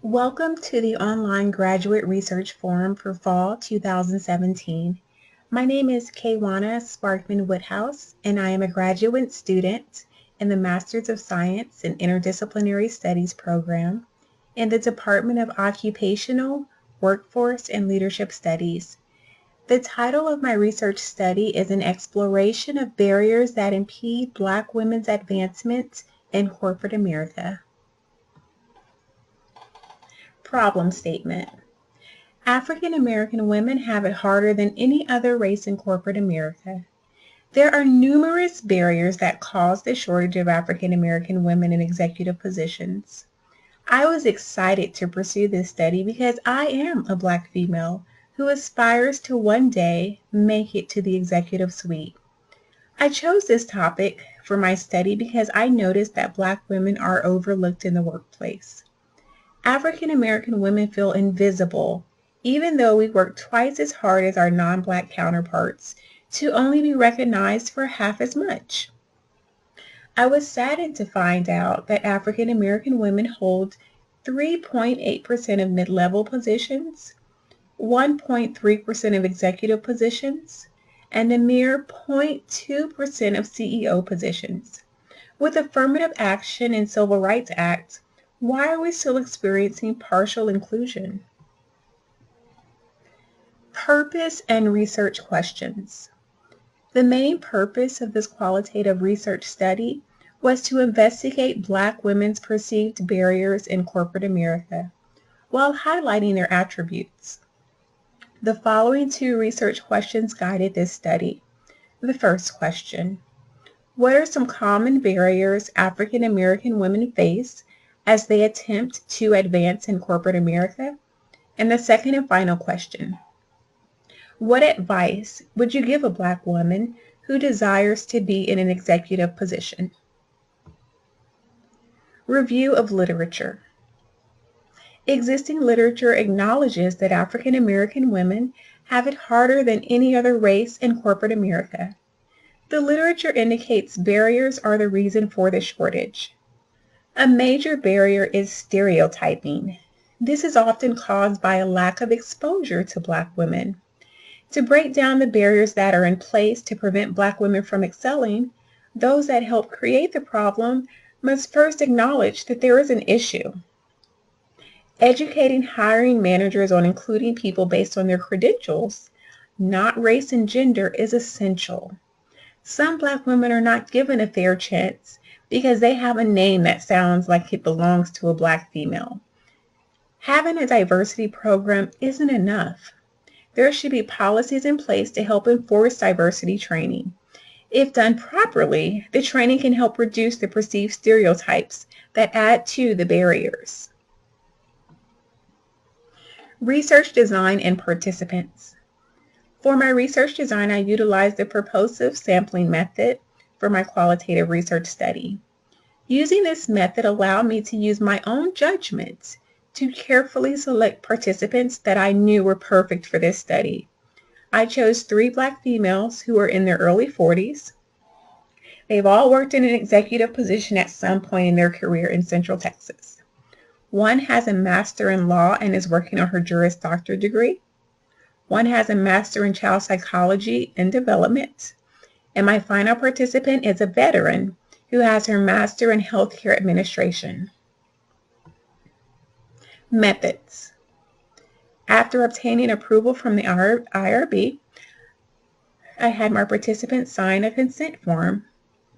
Welcome to the online graduate research forum for fall 2017. My name is Kaywana Sparkman-Woodhouse, and I am a graduate student in the Masters of Science in Interdisciplinary Studies program in the Department of Occupational, Workforce, and Leadership Studies. The title of my research study is an exploration of barriers that impede Black women's advancement in corporate America. Problem statement. African American women have it harder than any other race in corporate America. There are numerous barriers that cause the shortage of African American women in executive positions. I was excited to pursue this study because I am a Black female who aspires to one day make it to the executive suite. I chose this topic for my study because I noticed that Black women are overlooked in the workplace. African American women feel invisible, even though we work twice as hard as our non-Black counterparts to only be recognized for half as much. I was saddened to find out that African American women hold 3.8% of mid-level positions, 1.3% of executive positions, and a mere 0.2% of CEO positions. With affirmative action and Civil Rights Act, why are we still experiencing partial inclusion? Purpose and research questions. The main purpose of this qualitative research study was to investigate Black women's perceived barriers in corporate America, while highlighting their attributes. The following two research questions guided this study. The first question: what are some common barriers African American women face as they attempt to advance in corporate America? And the second and final question: what advice would you give a Black woman who desires to be in an executive position? Review of literature. Existing literature acknowledges that African American women have it harder than any other race in corporate America. The literature indicates barriers are the reason for the shortage. A major barrier is stereotyping. This is often caused by a lack of exposure to Black women. To break down the barriers that are in place to prevent Black women from excelling, those that help create the problem must first acknowledge that there is an issue. Educating hiring managers on including people based on their credentials, not race and gender, is essential. Some Black women are not given a fair chance because they have a name that sounds like it belongs to a Black female. Having a diversity program isn't enough. There should be policies in place to help enforce diversity training. If done properly, the training can help reduce the perceived stereotypes that add to the barriers. Research design and participants. For my research design, I utilized the purposive sampling method for my qualitative research study. Using this method allowed me to use my own judgment to carefully select participants that I knew were perfect for this study. I chose 3 Black females who were in their early 40s. They've all worked in an executive position at some point in their career in Central Texas. One has a master in law and is working on her Juris Doctor degree. One has a master in child psychology and development. And my final participant is a veteran who has her master in healthcare administration. Methods. After obtaining approval from the IRB, I had my participants sign a consent form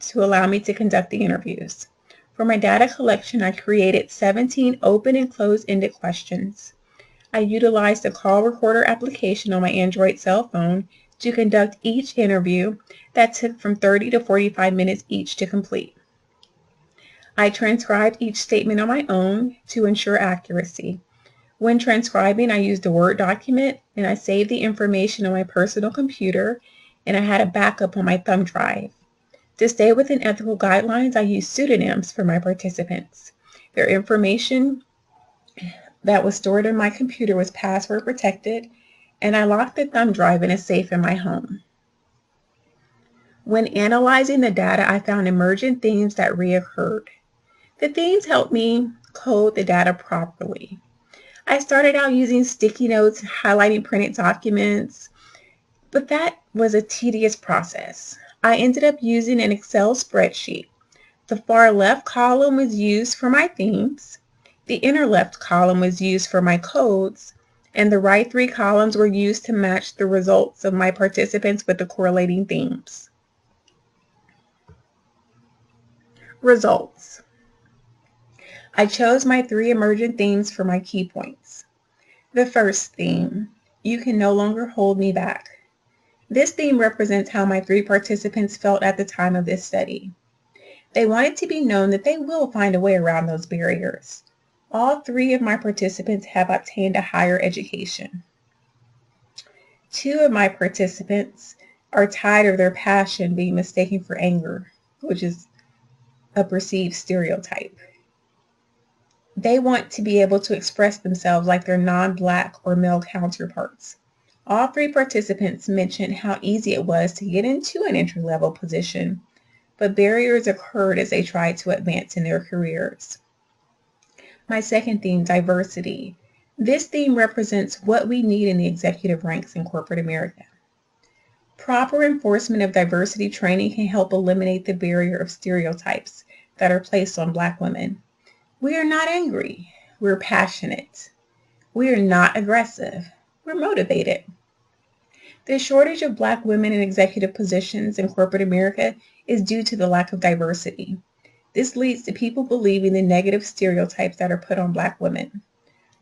to allow me to conduct the interviews. For my data collection, I created 17 open and closed-ended questions. I utilized the call recorder application on my Android cell phone to conduct each interview that took from 30 to 45 minutes each to complete. I transcribed each statement on my own to ensure accuracy. When transcribing, I used a Word document and I saved the information on my personal computer, and I had a backup on my thumb drive. To stay within ethical guidelines, I used pseudonyms for my participants. Their information that was stored in my computer was password protected, and I locked the thumb drive in a safe in my home. When analyzing the data, I found emergent themes that reoccurred. The themes helped me code the data properly. I started out using sticky notes, highlighting printed documents, but that was a tedious process. I ended up using an Excel spreadsheet. The far left column was used for my themes, the inner left column was used for my codes, and the right three columns were used to match the results of my participants with the correlating themes. Results. I chose my 3 emergent themes for my key points. The first theme, you can no longer hold me back. This theme represents how my 3 participants felt at the time of this study. They wanted to be known that they will find a way around those barriers. All 3 of my participants have obtained a higher education. 2 of my participants are tired of their passion being mistaken for anger, which is a perceived stereotype. They want to be able to express themselves like their non-Black or male counterparts. All 3 participants mentioned how easy it was to get into an entry-level position, but barriers occurred as they tried to advance in their careers. My second theme, diversity. This theme represents what we need in the executive ranks in corporate America. Proper enforcement of diversity training can help eliminate the barrier of stereotypes that are placed on Black women. We are not angry. We're passionate. We are not aggressive. We're motivated. The shortage of Black women in executive positions in corporate America is due to the lack of diversity. This leads to people believing the negative stereotypes that are put on Black women.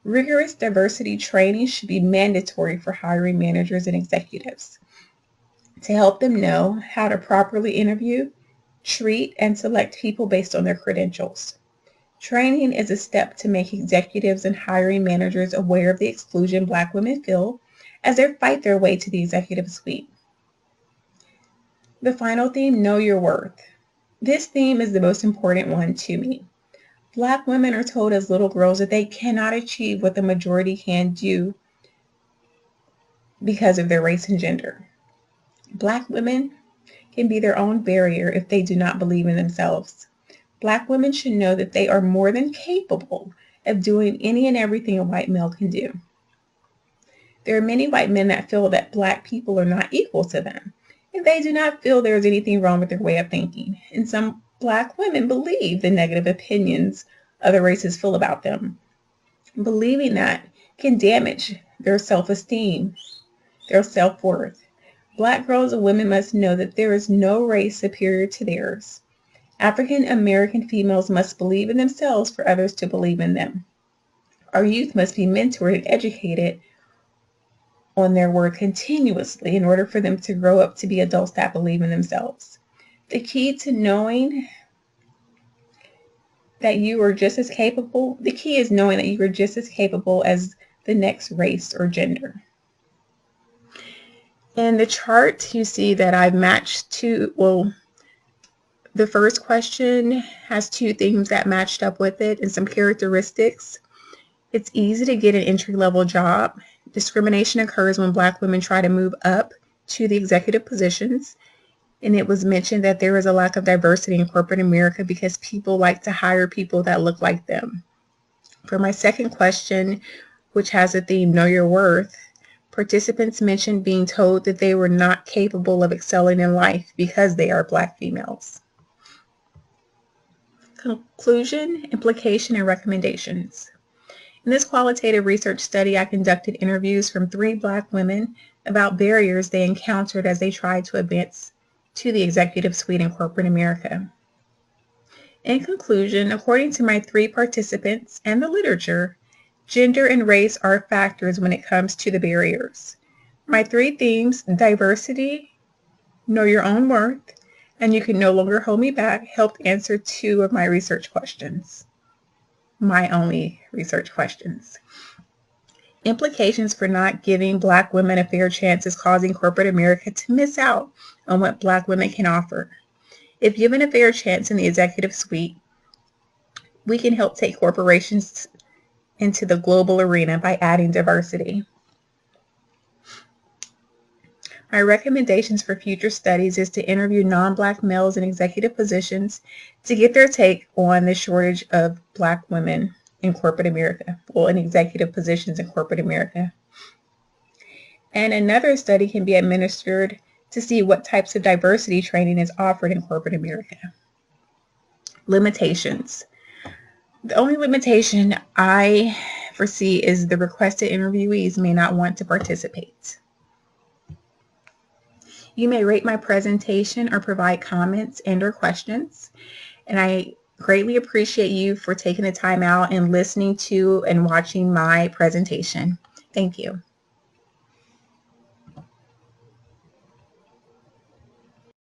Rigorous diversity training should be mandatory for hiring managers and executives to help them know how to properly interview, treat, and select people based on their credentials. Training is a step to make executives and hiring managers aware of the exclusion Black women feel as they fight their way to the executive suite. The final theme, know your worth. This theme is the most important one to me. Black women are told as little girls that they cannot achieve what the majority can do because of their race and gender. Black women can be their own barrier if they do not believe in themselves. Black women should know that they are more than capable of doing any and everything a white male can do. There are many white men that feel that Black people are not equal to them, and they do not feel there is anything wrong with their way of thinking. And some Black women believe the negative opinions other races feel about them. Believing that can damage their self-esteem, their self-worth. Black girls and women must know that there is no race superior to theirs. African American females must believe in themselves for others to believe in them. Our youth must be mentored and educated on their worth continuously in order for them to grow up to be adults that believe in themselves. The key to knowing that you are just as capable, the key is knowing that you are just as capable as the next race or gender. In the chart, you see that I've matched the first question has 2 themes that matched up with it and some characteristics. It's easy to get an entry-level job. Discrimination occurs when Black women try to move up to the executive positions. And it was mentioned that there is a lack of diversity in corporate America because people like to hire people that look like them. For my second question, which has the theme, know your worth, participants mentioned being told that they were not capable of excelling in life because they are Black females. Conclusion, implication, and recommendations. In this qualitative research study, I conducted interviews from 3 Black women about barriers they encountered as they tried to advance to the executive suite in corporate America. In conclusion, according to my 3 participants and the literature, gender and race are factors when it comes to the barriers. My 3 themes, diversity, know your own worth, and you can no longer hold me back, helped answer 2 of my research questions. My only research questions. Implications for not giving Black women a fair chance is causing corporate America to miss out on what Black women can offer. If given a fair chance in the executive suite, we can help take corporations into the global arena by adding diversity. My recommendations for future studies is to interview non-Black males in executive positions to get their take on the shortage of Black women in corporate America, well, in executive positions in corporate America. And another study can be administered to see what types of diversity training is offered in corporate America. Limitations. The only limitation I foresee is the requested interviewees may not want to participate. You may rate my presentation or provide comments and/or questions, and I greatly appreciate you for taking the time out and listening to and watching my presentation. Thank you.